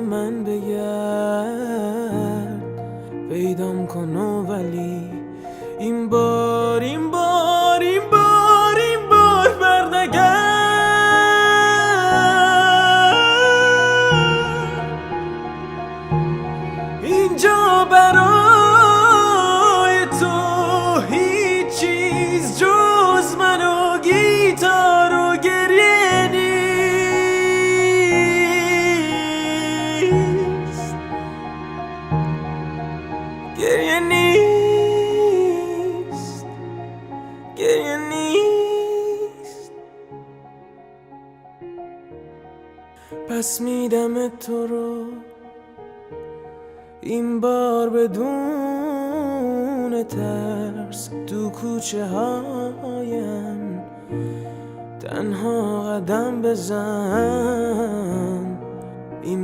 من بگرد پیدام کن ولی این بار بردگرد. اینجا برای تو هیچ چیز جز من و گیتار و گریه نیست. گریه نیست، گریه نیست. پس میدم تو رو این بار بدون ترس تو کوچه هایم تنها قدم بزن.